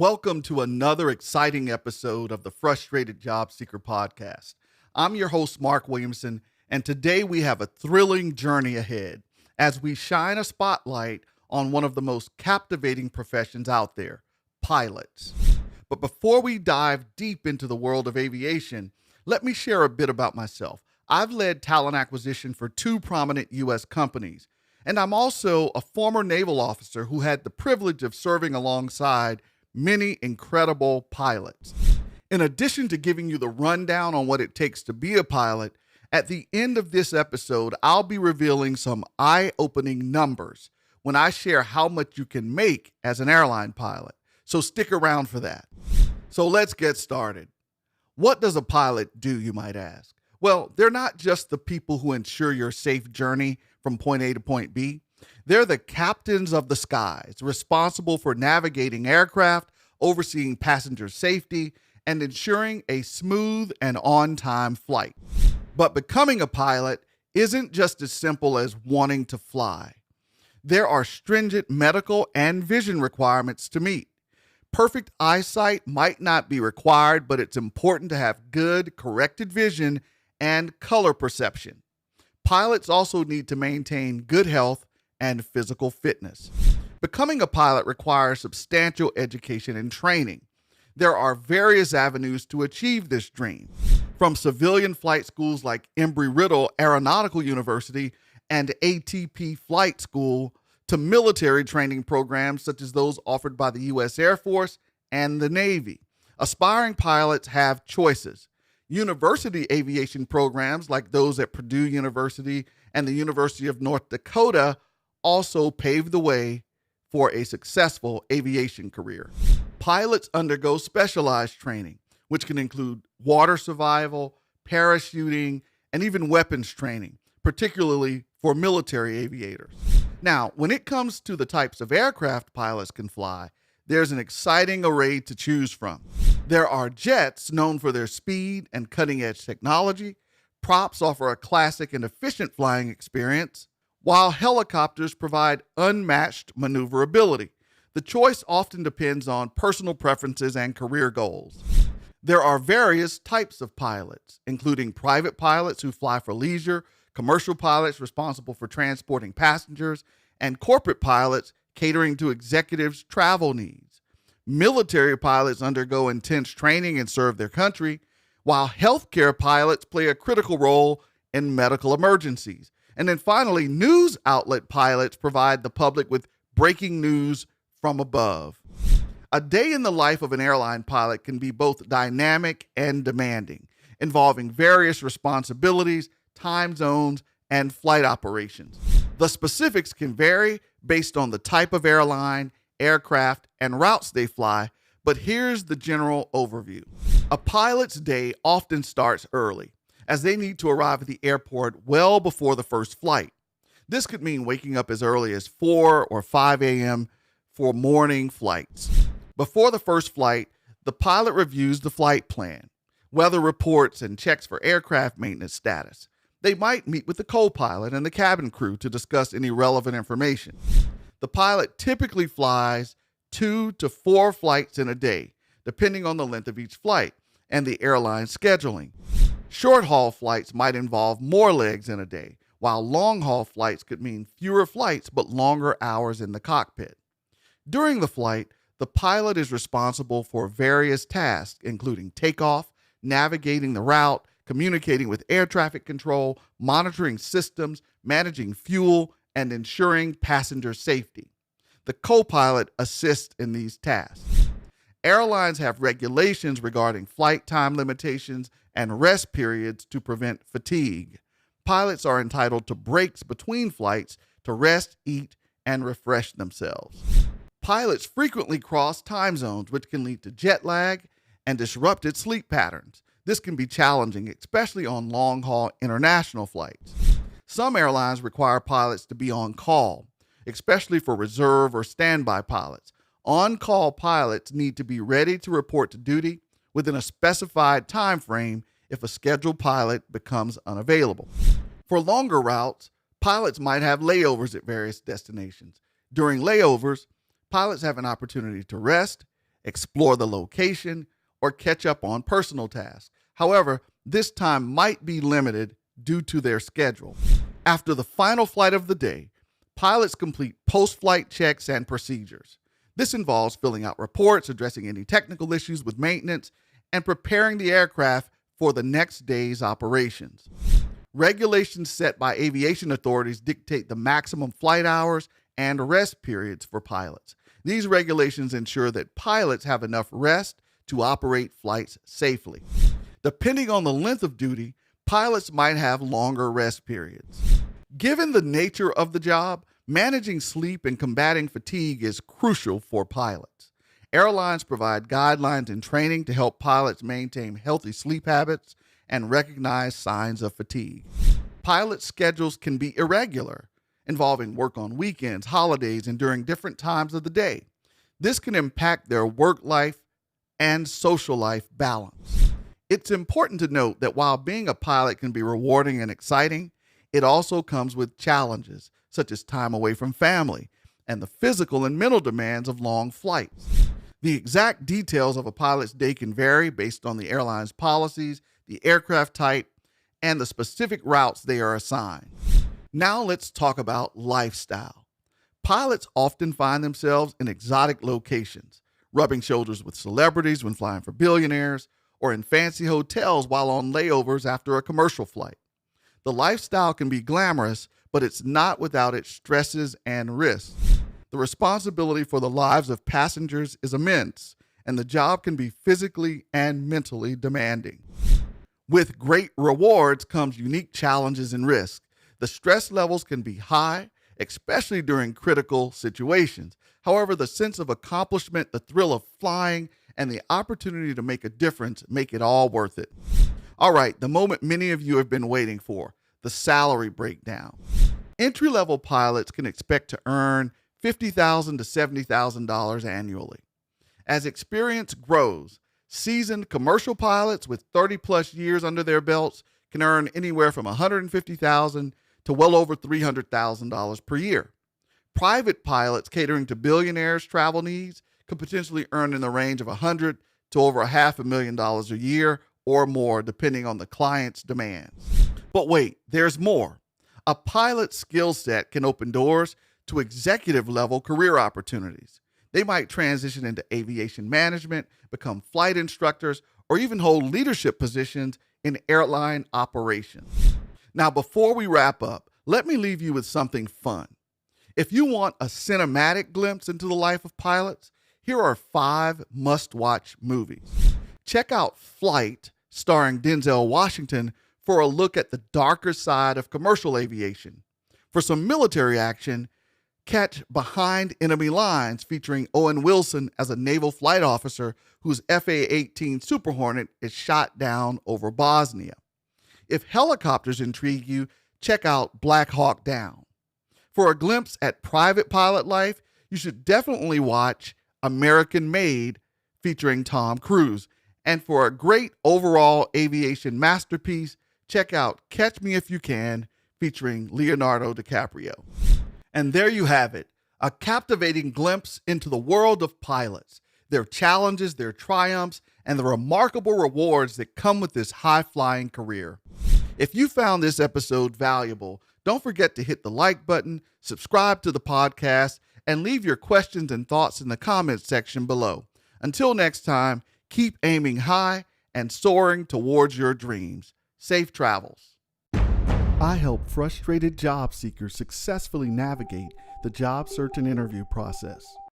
Welcome to another exciting episode of the Frustrated Job Seeker podcast. I'm your host, Mark Williamson, and today we have a thrilling journey ahead as we shine a spotlight on one of the most captivating professions out there, pilots. But before we dive deep into the world of aviation, let me share a bit about myself. I've led talent acquisition for two prominent U.S. companies, and I'm also a former naval officer who had the privilege of serving alongside many incredible pilots. In addition to giving you the rundown on what it takes to be a pilot, at the end of this episode, I'll be revealing some eye-opening numbers when I share how much you can make as an airline pilot. So stick around for that. So let's get started. What does a pilot do, you might ask? Well, they're not just the people who ensure your safe journey from point A to point B. They're the captains of the skies, responsible for navigating aircraft, overseeing passenger safety, and ensuring a smooth and on-time flight. But becoming a pilot isn't just as simple as wanting to fly. There are stringent medical and vision requirements to meet. Perfect eyesight might not be required, but it's important to have good, corrected vision and color perception. Pilots also need to maintain good health and physical fitness. Becoming a pilot requires substantial education and training. There are various avenues to achieve this dream, from civilian flight schools like Embry-Riddle Aeronautical University and ATP Flight School to military training programs such as those offered by the U.S. Air Force and the Navy. Aspiring pilots have choices. University aviation programs like those at Purdue University and the University of North Dakota also pave the way for a successful aviation career. Pilots undergo specialized training, which can include water survival, parachuting, and even weapons training, particularly for military aviators. Now, when it comes to the types of aircraft pilots can fly, there's an exciting array to choose from. There are jets known for their speed and cutting-edge technology. Props offer a classic and efficient flying experience, while helicopters provide unmatched maneuverability. The choice often depends on personal preferences and career goals. There are various types of pilots, including private pilots who fly for leisure, commercial pilots responsible for transporting passengers, and corporate pilots catering to executives' travel needs. Military pilots undergo intense training and serve their country, while healthcare pilots play a critical role in medical emergencies. And then finally, news outlet pilots provide the public with breaking news from above. A day in the life of an airline pilot can be both dynamic and demanding, involving various responsibilities, time zones, and flight operations. The specifics can vary based on the type of airline, aircraft, and routes they fly, but here's the general overview. A pilot's day often starts early, as they need to arrive at the airport well before the first flight. This could mean waking up as early as 4 or 5 a.m. for morning flights. Before the first flight, the pilot reviews the flight plan, weather reports, and checks for aircraft maintenance status. They might meet with the co-pilot and the cabin crew to discuss any relevant information. The pilot typically flies 2 to 4 flights in a day, depending on the length of each flight and the airline scheduling. Short-haul flights might involve more legs in a day, while long-haul flights could mean fewer flights but longer hours in the cockpit. During the flight, the pilot is responsible for various tasks, including takeoff, navigating the route, communicating with air traffic control, monitoring systems, managing fuel, and ensuring passenger safety. The co-pilot assists in these tasks. Airlines have regulations regarding flight time limitations and rest periods to prevent fatigue. Pilots are entitled to breaks between flights to rest, eat, and refresh themselves. Pilots frequently cross time zones, which can lead to jet lag and disrupted sleep patterns. This can be challenging, especially on long-haul international flights. Some airlines require pilots to be on call, especially for reserve or standby pilots. On-call pilots need to be ready to report to duty within a specified time frame if a scheduled pilot becomes unavailable. For longer routes, pilots might have layovers at various destinations. During layovers, pilots have an opportunity to rest, explore the location, or catch up on personal tasks. However, this time might be limited due to their schedule. After the final flight of the day, pilots complete post-flight checks and procedures. This involves filling out reports, addressing any technical issues with maintenance, and preparing the aircraft for the next day's operations. Regulations set by aviation authorities dictate the maximum flight hours and rest periods for pilots. These regulations ensure that pilots have enough rest to operate flights safely. Depending on the length of duty, pilots might have longer rest periods. Given the nature of the job, managing sleep and combating fatigue is crucial for pilots. Airlines provide guidelines and training to help pilots maintain healthy sleep habits and recognize signs of fatigue. Pilot schedules can be irregular, involving work on weekends, holidays, and during different times of the day. This can impact their work life and social life balance. It's important to note that while being a pilot can be rewarding and exciting, it also comes with challenges, such as time away from family and the physical and mental demands of long flights. The exact details of a pilot's day can vary based on the airline's policies, the aircraft type, and the specific routes they are assigned. Now let's talk about lifestyle. Pilots often find themselves in exotic locations, rubbing shoulders with celebrities when flying for billionaires, or in fancy hotels while on layovers after a commercial flight. The lifestyle can be glamorous, but it's not without its stresses and risks. The responsibility for the lives of passengers is immense, and the job can be physically and mentally demanding. With great rewards comes unique challenges and risks. The stress levels can be high, especially during critical situations. However, the sense of accomplishment, the thrill of flying, and the opportunity to make a difference make it all worth it. All right, the moment many of you have been waiting for, the salary breakdown. Entry-level pilots can expect to earn $50,000 to $70,000 annually. As experience grows, seasoned commercial pilots with 30-plus years under their belts can earn anywhere from $150,000 to well over $300,000 per year. Private pilots catering to billionaires' travel needs could potentially earn in the range of $100,000 to over $500,000 a year or more, depending on the client's demands. But wait, there's more. A pilot's skill set can open doors to executive-level career opportunities. They might transition into aviation management, become flight instructors, or even hold leadership positions in airline operations. Now, before we wrap up, let me leave you with something fun. If you want a cinematic glimpse into the life of pilots, here are 5 must-watch movies. Check out Flight, starring Denzel Washington, for a look at the darker side of commercial aviation. For some military action, catch Behind Enemy Lines, featuring Owen Wilson as a naval flight officer whose FA-18 Super Hornet is shot down over Bosnia. If helicopters intrigue you, check out Black Hawk Down. For a glimpse at private pilot life, you should definitely watch American Made, featuring Tom Cruise. And for a great overall aviation masterpiece, check out Catch Me If You Can, featuring Leonardo DiCaprio. And there you have it, a captivating glimpse into the world of pilots, their challenges, their triumphs, and the remarkable rewards that come with this high-flying career. If you found this episode valuable, don't forget to hit the like button, subscribe to the podcast, and leave your questions and thoughts in the comments section below. Until next time, keep aiming high and soaring towards your dreams. Safe travels. I help frustrated job seekers successfully navigate the job search and interview process.